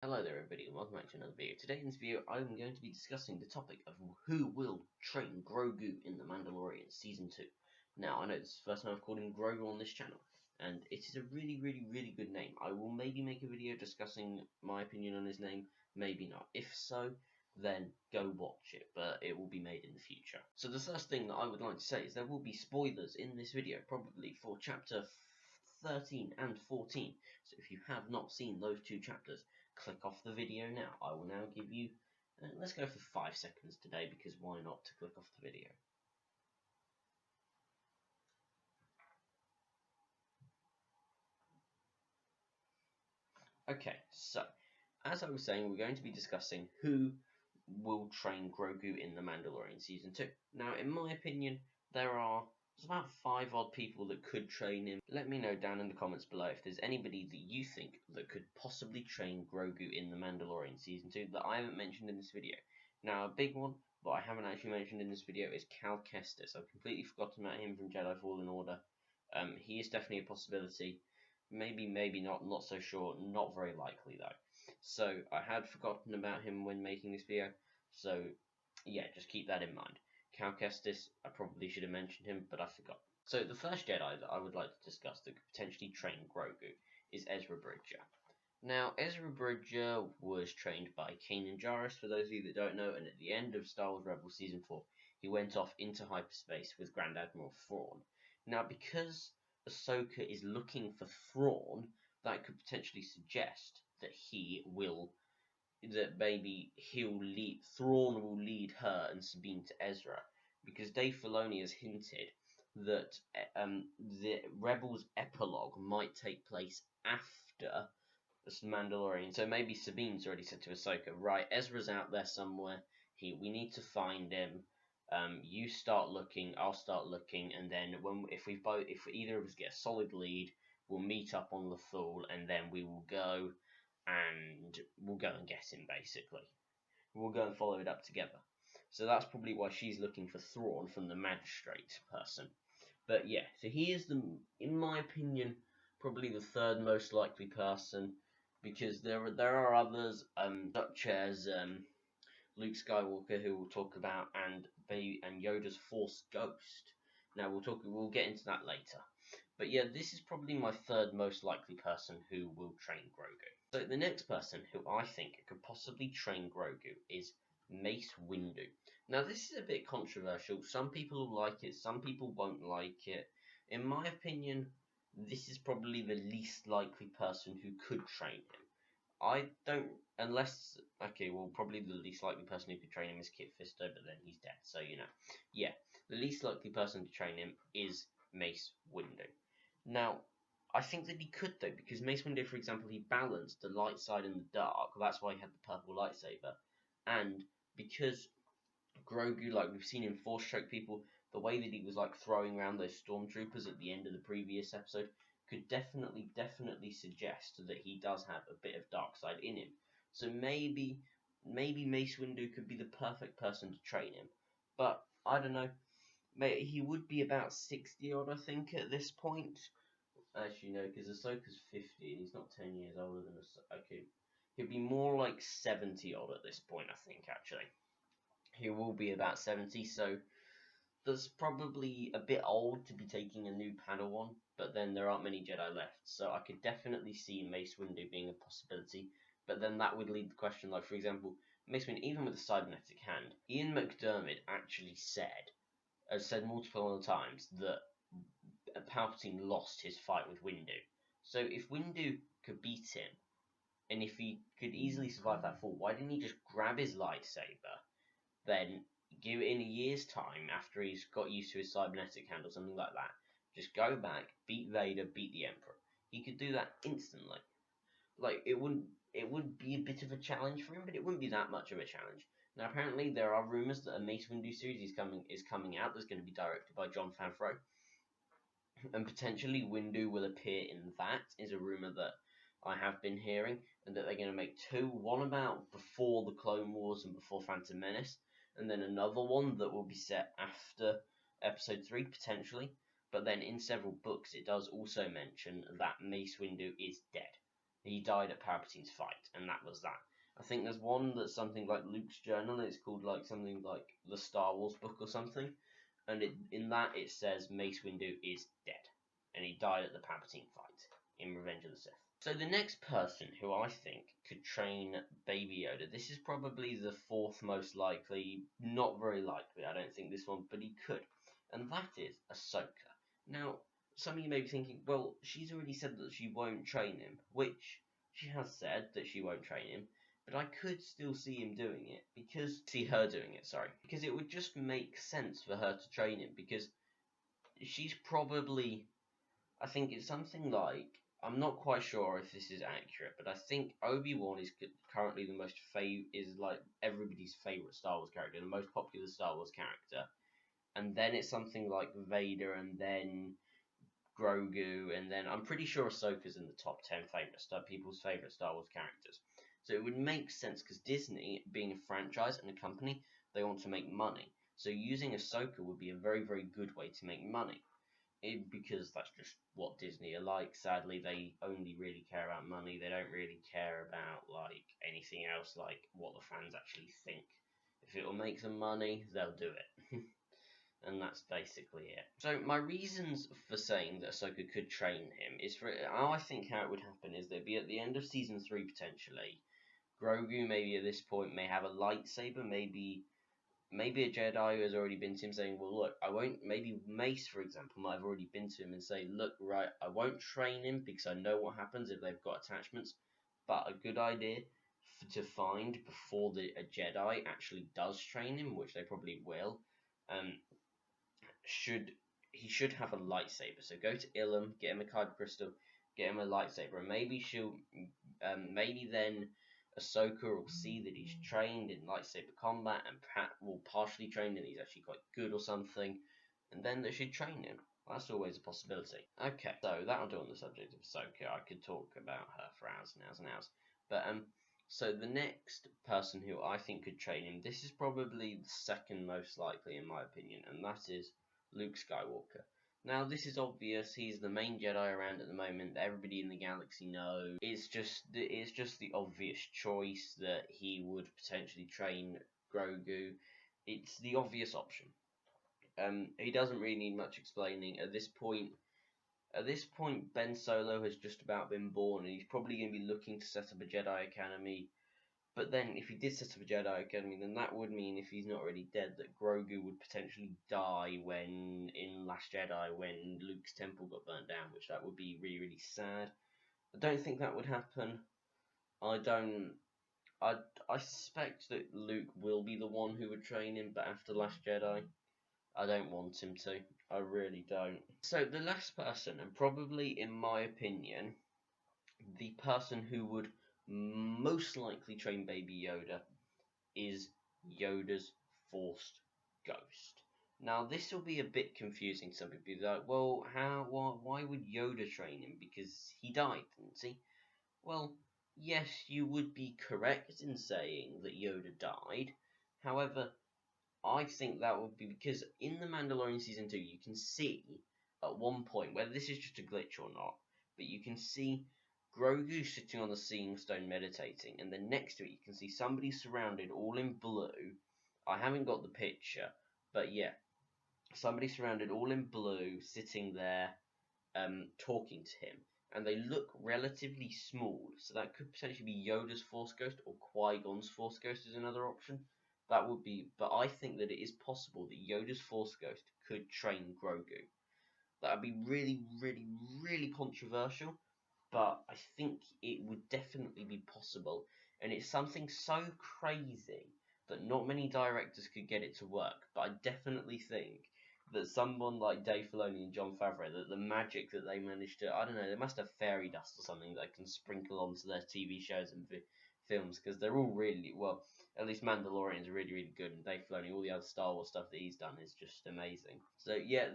Hello there everybody and welcome back to another video. Today in this video I'm going to be discussing the topic of who will train Grogu in The Mandalorian Season 2. Now I know this is the first time I've called him Grogu on this channel, and it is a really good name. I will maybe make a video discussing my opinion on his name, maybe not. If so, then go watch it, but it will be made in the future. So the first thing that I would like to say is there will be spoilers in this video, probably for chapter 13 and 14. So if you have not seen those two chapters, click off the video now. I will now give you, let's go for 5 seconds today, because why not, to click off the video. Okay, so, as I was saying, we're going to be discussing who will train Grogu in The Mandalorian Season 2. Now, in my opinion, there's about 5 odd people that could train him. Let me know down in the comments below if there's anybody that you think that could possibly train Grogu in The Mandalorian Season 2 that I haven't mentioned in this video. Now, a big one, but I haven't actually mentioned in this video, is Cal Kestis. I've completely forgotten about him from Jedi Fallen Order. He is definitely a possibility. Maybe not so sure, not very likely though. So, I had forgotten about him when making this video, so yeah, just keep that in mind. Cal Kestis, I probably should have mentioned him, but I forgot. So the first Jedi that I would like to discuss that could potentially train Grogu is Ezra Bridger. Now, Ezra Bridger was trained by Kanan Jarrus, for those of you that don't know, and at the end of Star Wars Rebels Season 4, he went off into hyperspace with Grand Admiral Thrawn. Now, because Ahsoka is looking for Thrawn, that could potentially suggest that maybe Thrawn will lead her and Sabine to Ezra, because Dave Filoni has hinted that the Rebels epilogue might take place after the Mandalorian. So maybe Sabine's already said to Ahsoka, right, Ezra's out there somewhere. We need to find him. You start looking, I'll start looking, and then if either of us get a solid lead, we'll meet up on Lothal, and then we'll go and get him, basically. We'll go and follow it up together. So that's probably why she's looking for Thrawn from the magistrate person. But yeah, so he is, in my opinion, probably the third most likely person, because there are others, such as Luke Skywalker, who we'll talk about, and Yoda's Force Ghost. Now we'll get into that later. But yeah, this is probably my third most likely person who will train Grogu. So the next person who I think could possibly train Grogu is Mace Windu. Now this is a bit controversial. Some people will like it, some people won't like it. In my opinion, this is probably the least likely person who could train him. Probably the least likely person who could train him is Kit Fisto, but then he's dead, so yeah, the least likely person to train him is Mace Windu. Now, I think that he could though, because Mace Windu, for example, he balanced the light side and the dark, that's why he had the purple lightsaber, and because Grogu, like we've seen him force choke people, the way that he was like throwing around those stormtroopers at the end of the previous episode could definitely suggest that he does have a bit of dark side in him. So maybe Mace Windu could be the perfect person to train him. But I don't know. He would be about 60 odd, I think, at this point. Actually, no, because Ahsoka's 50 and he's not 10 years older than Ahsoka. Okay, he'd be more like 70 odd at this point, I think, actually. He will be about 70, so that's probably a bit old to be taking a new Padawan, but then there aren't many Jedi left, so I could definitely see Mace Windu being a possibility, but then that would lead the question, like, for example, Mace Windu, even with a cybernetic hand, Ian McDiarmid actually said multiple times that Palpatine lost his fight with Windu. So if Windu could beat him, and if he could easily survive that fall, why didn't he just grab his lightsaber, then give it in a year's time after he's got used to his cybernetic hand or something like that, just go back, beat Vader, beat the Emperor. He could do that instantly. Like, it would be a bit of a challenge for him, but it wouldn't be that much of a challenge. Now, apparently, there are rumours that a Mace Windu series is coming out that's going to be directed by Jon Favreau, and potentially Windu will appear in that, is a rumour that I have been hearing, and that they're going to make two, one about before the Clone Wars and before Phantom Menace, and then another one that will be set after Episode 3, potentially. But then in several books, it does also mention that Mace Windu is dead. He died at Palpatine's fight, and that was that. I think there's one that's something like Luke's journal. It's called like something like the Star Wars book or something, and in that it says Mace Windu is dead, and he died at the Palpatine fight in Revenge of the Sith. So the next person who I think could train Baby Yoda, this is probably the fourth most likely, not very likely, I don't think this one, but he could, and that is Ahsoka. Now, some of you may be thinking, well, she's already said that she won't train him, which she has said that she won't train him, but I could still see him doing it, see her doing it, sorry, because it would just make sense for her to train him, because she's probably, I think it's something like, I'm not quite sure if this is accurate, but I think Obi-Wan is currently the most is like everybody's favorite Star Wars character, the most popular Star Wars character, and then it's something like Vader, and then Grogu, and then I'm pretty sure Ahsoka's in the top 10 people's favorite Star Wars characters. So it would make sense because Disney, being a franchise and a company, they want to make money. So using Ahsoka would be a very, very good way to make money. Because that's just what Disney are like. Sadly, they only really care about money. They don't really care about like anything else, like what the fans actually think. If it will make them money, they'll do it. And that's basically it. So my reasons for saying that Ahsoka could train him is I think how it would happen is they'd be at the end of season 3 potentially. Grogu maybe at this point may have a lightsaber, maybe a Jedi who has already been to him saying, well, look, I won't, maybe Mace, for example, might have already been to him and say, look, right, I won't train him because I know what happens if they've got attachments, but a good idea to find before a Jedi actually does train him, which they probably will, he should have a lightsaber. So go to Ilum, get him a kyber crystal, get him a lightsaber, and maybe then Ahsoka will see that he's trained in lightsaber combat and will partially train and he's actually quite good or something, and then they should train him. That's always a possibility. Okay, so that'll do on the subject of Ahsoka. I could talk about her for hours and hours and hours. But so the next person who I think could train him, this is probably the second most likely in my opinion, and that is Luke Skywalker. Now, this is obvious. He's the main Jedi around at the moment that everybody in the galaxy knows. It's just the obvious choice that he would potentially train Grogu. It's the obvious option. He doesn't really need much explaining at this point. At this point, Ben Solo has just about been born, and he's probably going to be looking to set up a Jedi Academy. But then, if he did set up a Jedi Academy, then that would mean, if he's not already dead, that Grogu would potentially die in Last Jedi, when Luke's temple got burnt down, which that would be really, really sad. I don't think that would happen. I suspect that Luke will be the one who would train him, but after Last Jedi, I don't want him to. I really don't. So the last person, and probably in my opinion, the person who would most likely train Baby Yoda is Yoda's Force Ghost. Now, this will be a bit confusing to some people. Be like, well, why would Yoda train him? Because he died, didn't he? Well, yes, you would be correct in saying that Yoda died. However, I think that would be because in The Mandalorian Season 2, you can see at one point, whether this is just a glitch or not, but you can see Grogu sitting on the Seeing Stone meditating, and then next to it you can see somebody surrounded all in blue. I haven't got the picture, but yeah, somebody surrounded all in blue sitting there talking to him, and they look relatively small, so that could potentially be Yoda's Force Ghost, or Qui-Gon's Force Ghost is another option. That would be, but I think that it is possible that Yoda's Force Ghost could train Grogu. That would be really, really, really controversial, but I think it would definitely be possible, and it's something so crazy that not many directors could get it to work, but I definitely think that someone like Dave Filoni and Jon Favreau, that the magic that they managed to, I don't know, they must have fairy dust or something that can sprinkle onto their TV shows and films, because they're all really, well, at least Mandalorian is really, really good, and Dave Filoni, all the other Star Wars stuff that he's done is just amazing. So yeah,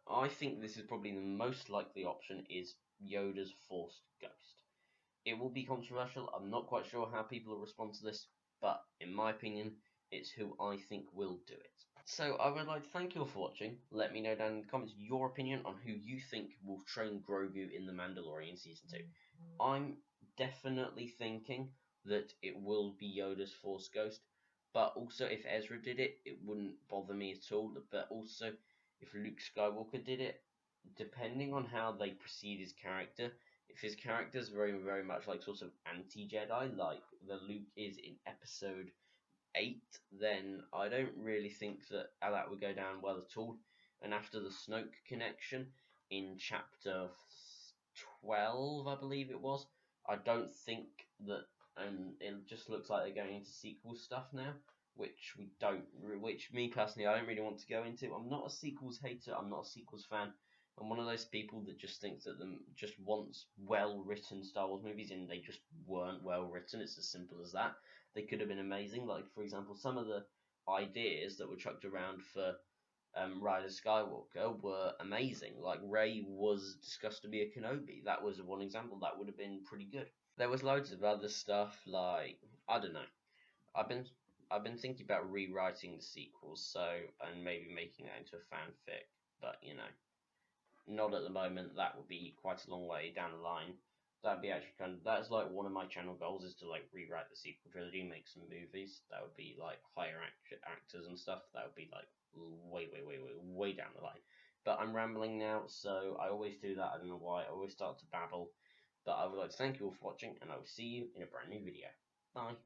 I think this is probably the most likely option, is Yoda's Force Ghost. It will be controversial. I'm not quite sure how people will respond to this, but in my opinion, it's who I think will do it. So I would like to thank you all for watching. Let me know down in the comments your opinion on who you think will train Grogu in The Mandalorian Season 2. I'm definitely thinking that it will be Yoda's Force Ghost. But also, if Ezra did it, it wouldn't bother me at all. But also, if Luke Skywalker did it, depending on how they proceed his character, if his character is very, very much like sort of anti-Jedi, like the Luke is in Episode 8, then I don't really think that that would go down well at all. And after the Snoke connection in Chapter 12, I believe it was, I don't think that, it just looks like they're going into sequel stuff now, which me personally, I don't really want to go into. I'm not a sequels hater, I'm not a sequels fan. I'm one of those people that just thinks that them just wants well-written Star Wars movies, and they just weren't well-written. It's as simple as that. They could have been amazing. Like, for example, some of the ideas that were chucked around for Rise of Skywalker were amazing. Like, Rey was discussed to be a Kenobi. That was one example. That would have been pretty good. There was loads of other stuff, like, I don't know. I've been thinking about rewriting the sequels, and maybe making that into a fanfic, but not at the moment. That would be quite a long way down the line. That'd be actually that's like one of my channel goals, is to like rewrite the sequel trilogy, make some movies. That would be like hire actors and stuff. That would be like way down the line. But I'm rambling now, so I always do that. I don't know why. I always start to babble. But I would like to thank you all for watching, and I will see you in a brand new video. Bye.